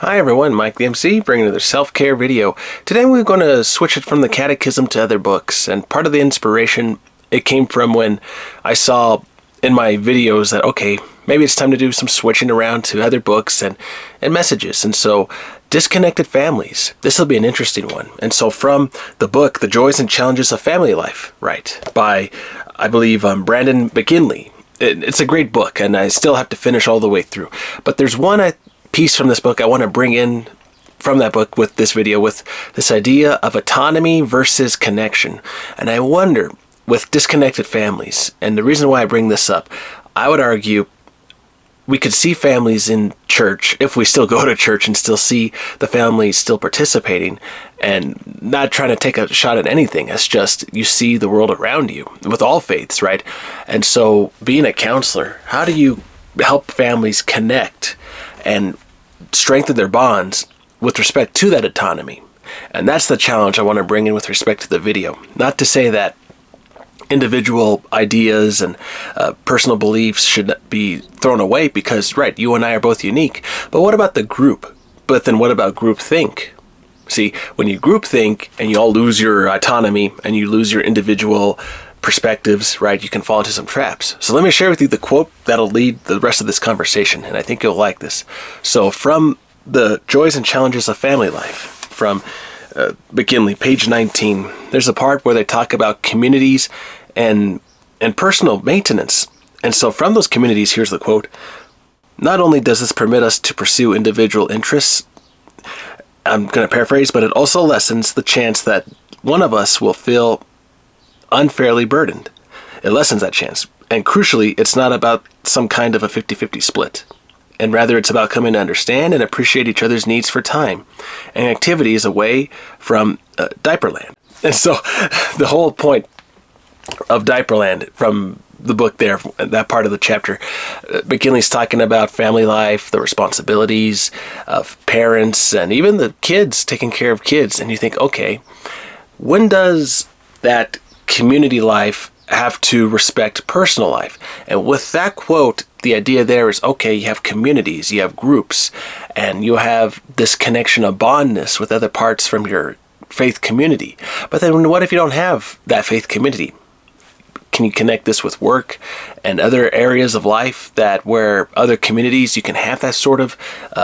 Hi everyone, Mike the MC, bringing another self-care video. Today we're going to switch it from the catechism to other books, and part of the inspiration, it came from when I saw in my videos that, okay, maybe it's time to do some switching around to other books and messages, and so disconnected families. This will be an interesting one. And so from the book, The Joys and Challenges of Family Life, right, by, I believe, Brandon McGinley. It's a great book, and I still have to finish all the way through. But there's one piece from this book I want to bring in from that book with this video, with this idea of autonomy versus connection. And I wonder, with disconnected families, and the reason why I bring this up, I would argue we could see families in church, if we still go to church, and still see the families still participating and not trying to take a shot at anything. It's just you see the world around you with all faiths, right? And so being a counselor, how do you help families connect and strengthen their bonds with respect to that autonomy? And that's the challenge I want to bring in with respect to the video. Not to say that individual ideas and personal beliefs should be thrown away, because, right, you and I are both unique. But what about the group? But then what about groupthink? See, when you groupthink and you all lose your autonomy and you lose your individual perspectives, right, you can fall into some traps. So let me share with you the quote that'll lead the rest of this conversation, and I think you'll like this. So from The Joys and Challenges of Family Life, from McGinley, page 19, there's a part where they talk about communities and personal maintenance. And so from those communities, here's the quote: "Not only does this permit us to pursue individual interests," I'm going to paraphrase, "but it also lessens the chance that one of us will feel unfairly burdened." It lessens that chance. And crucially, it's not about some kind of a 50-50 split. And rather, it's about coming to understand and appreciate each other's needs for time and activities away from Diaperland. And so the whole point of Diaperland from the book there, that part of the chapter, McGinley's talking about family life, the responsibilities of parents, and even the kids, taking care of kids. And you think, okay, when does that community life have to respect personal life? And with that quote, the idea there is, okay, you have communities, you have groups, and you have this connection of bondness with other parts from your faith community. But then what if you don't have that faith community? Can you connect this with work and other areas of life that where other communities you can have that sort of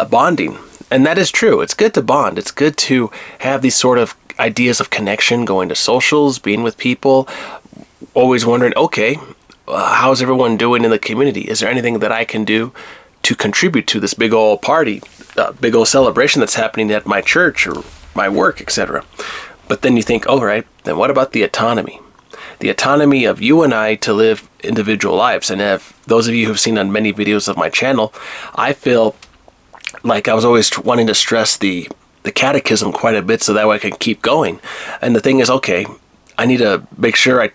bonding? And that is true. It's good to bond. It's good to have these sort of ideas of connection, going to socials, being with people, always wondering, okay, how's everyone doing in the community? Is there anything that I can do to contribute to this big old party, big old celebration that's happening at my church or my work, etc.? But then you think, all right, then what about the autonomy? The autonomy of you and I to live individual lives. And if those of you who've seen on many videos of my channel, I feel like I was always wanting to stress the catechism quite a bit so that way I can keep going. And the thing is, okay, I need to make sure I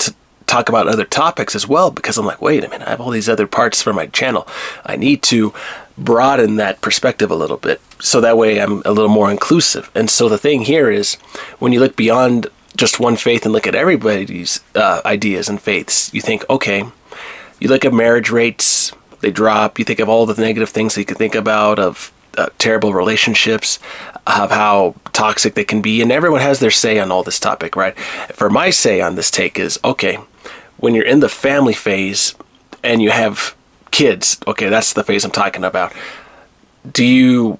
talk about other topics as well, because I'm like, wait a minute, I have all these other parts for my channel. I need to broaden that perspective a little bit so that way I'm a little more inclusive. And so the thing here is, when you look beyond just one faith and look at everybody's ideas and faiths, you think, okay, you look at marriage rates, they drop. You think of all the negative things that you can think about, of terrible relationships, of how toxic they can be, and everyone has their say on all this topic, right? For my say on this take is, okay, when you're in the family phase and you have kids, okay, that's the phase I'm talking about. How do you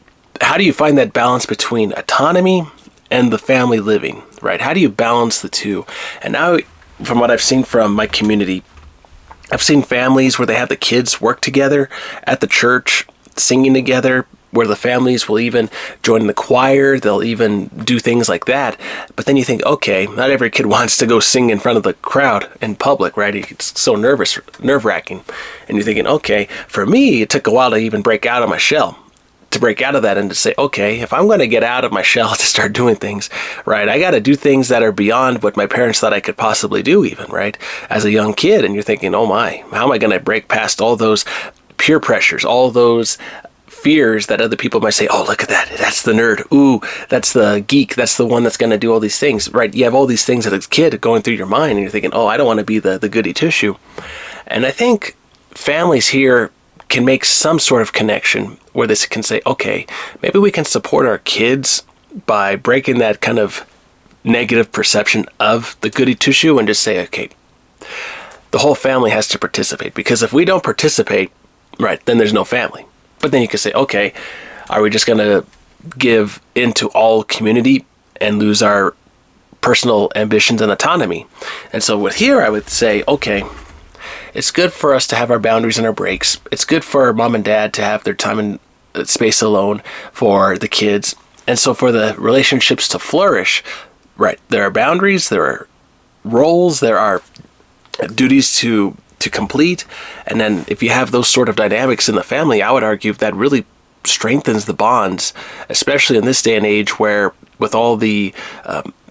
find that balance between autonomy and the family living, right? How do you balance the two? And now, from what I've seen from my community, I've seen families where they have the kids work together at the church, singing together, where the families will even join the choir, they'll even do things like that. But then you think, okay, not every kid wants to go sing in front of the crowd in public, right? It's so nerve-wracking. And you're thinking, okay, for me, it took a while to even break out of my shell, to break out of that and to say, okay, if I'm going to get out of my shell to start doing things, right, I got to do things that are beyond what my parents thought I could possibly do even, right, as a young kid. And you're thinking, oh my, how am I going to break past all those peer pressures, all those fears that other people might say, oh, look at that, that's the nerd, ooh, that's the geek, that's the one that's going to do all these things, right? You have all these things as a kid going through your mind, and you're thinking, oh, I don't want to be the goody two-shoe. And I think families here can make some sort of connection where this can say, okay, maybe we can support our kids by breaking that kind of negative perception of the goody two-shoe and just say, okay, the whole family has to participate, because if we don't participate, right, then there's no family. But then you can say, okay, are we just going to give into all community and lose our personal ambitions and autonomy? And so with here, I would say, okay, it's good for us to have our boundaries and our breaks. It's good for mom and dad to have their time and space alone for the kids. And so for the relationships to flourish, right, there are boundaries, there are roles, there are duties to complete. And then if you have those sort of dynamics in the family, I would argue that really strengthens the bonds, especially in this day and age where with all the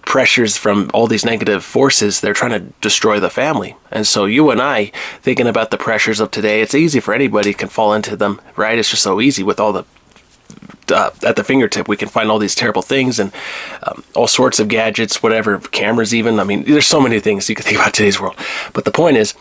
pressures from all these negative forces, they're trying to destroy the family. And so you and I, thinking about the pressures of today, it's easy for anybody can fall into them, right? It's just so easy with all the at the fingertip. We can find all these terrible things and all sorts of gadgets, whatever, cameras even. I mean, there's so many things you can think about today's world. But the point is,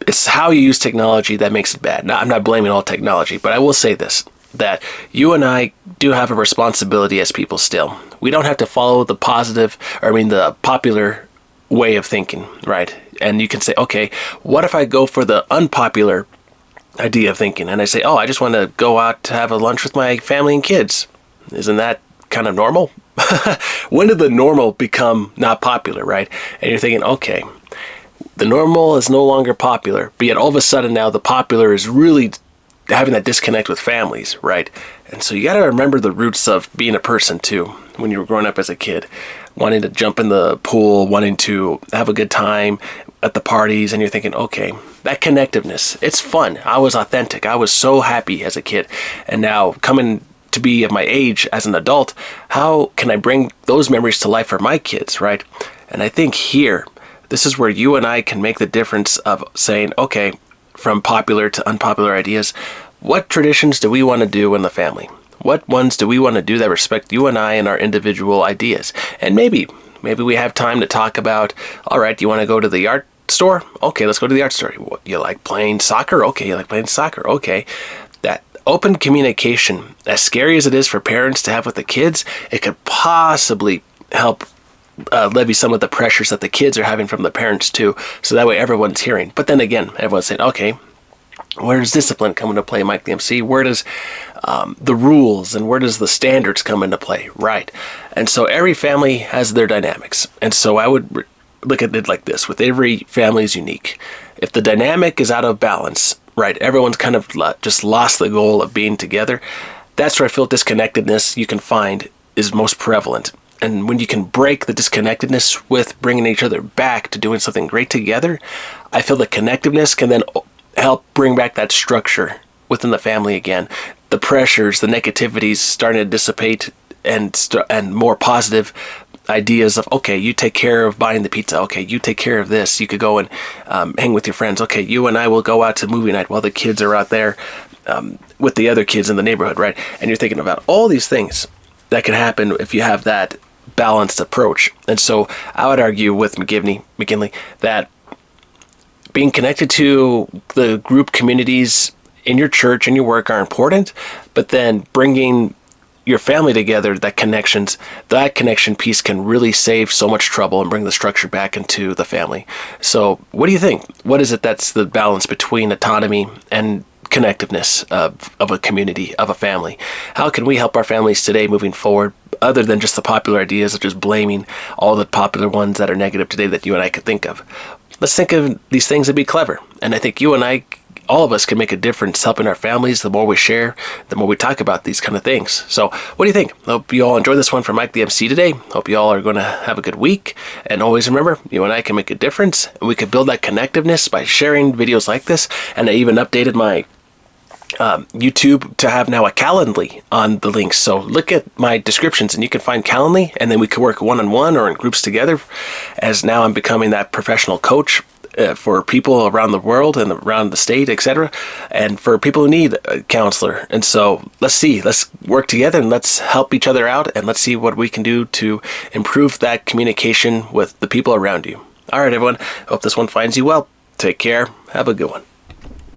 it's how you use technology that makes it bad. Now, I'm not blaming all technology, but I will say this, that you and I do have a responsibility as people still. We don't have to follow the the popular way of thinking, right? And you can say, okay, what if I go for the unpopular idea of thinking? And I say, oh, I just want to go out to have a lunch with my family and kids. Isn't that kind of normal? When did the normal become not popular, right? And you're thinking, okay, the normal is no longer popular, but yet all of a sudden now the popular is really having that disconnect with families, right? And so you got to remember the roots of being a person too, when you were growing up as a kid, wanting to jump in the pool, wanting to have a good time at the parties, and you're thinking, okay, that connectiveness, it's fun. I was authentic. I was so happy as a kid. And now coming to be of my age as an adult, how can I bring those memories to life for my kids, right? And I think here, this is where you and I can make the difference of saying, okay, from popular to unpopular ideas, what traditions do we want to do in the family? What ones do we want to do that respect you and I and our individual ideas? And maybe we have time to talk about, all right, do you want to go to the art store? Okay, let's go to the art store. You like playing soccer? Okay, you like playing soccer. Okay. That open communication, as scary as it is for parents to have with the kids, it could possibly help levy some of the pressures that the kids are having from the parents too, so that way everyone's hearing. But then again, everyone's saying, okay, where does discipline come into play, Mike the MC? Where does the rules and where does the standards come into play, right? And so every family has their dynamics. And so I would look at it like this, with every family is unique. If the dynamic is out of balance, right, everyone's kind of just lost the goal of being together, that's where I feel disconnectedness you can find is most prevalent. And when you can break the disconnectedness with bringing each other back to doing something great together, I feel the connectiveness can then help bring back that structure within the family again. The pressures, the negativities starting to dissipate, and more positive ideas of, okay, you take care of buying the pizza. Okay, you take care of this. You could go and hang with your friends. Okay, you and I will go out to movie night while the kids are out there with the other kids in the neighborhood, right? And you're thinking about all these things that can happen if you have that balanced approach. And so I would argue with McGinley that being connected to the group communities in your church and your work are important, but then bringing your family together, that connection piece can really save so much trouble and bring the structure back into the family. So what do you think? What is it that's the balance between autonomy and connectiveness of a community, of a family? How can we help our families today moving forward, other than just the popular ideas of just blaming all the popular ones that are negative today that you and I could think of? Let's think of these things and be clever. And I think you and I, all of us, can make a difference helping our families. The more we share, the more we talk about these kind of things. So what do you think? Hope you all enjoyed this one from Mike the MC today. Hope you all are going to have a good week. And always remember, you and I can make a difference. And we can build that connectiveness by sharing videos like this. And I even updated my YouTube to have now a Calendly on the links. So look at my descriptions and you can find Calendly, and then we could work one-on-one or in groups together, as now I'm becoming that professional coach for people around the world and around the state, etc., and for people who need a counselor. And so let's work together and let's help each other out, and let's see what we can do to improve that communication with the people around you. All right, everyone. Hope this one finds you well. Take care. Have a good one.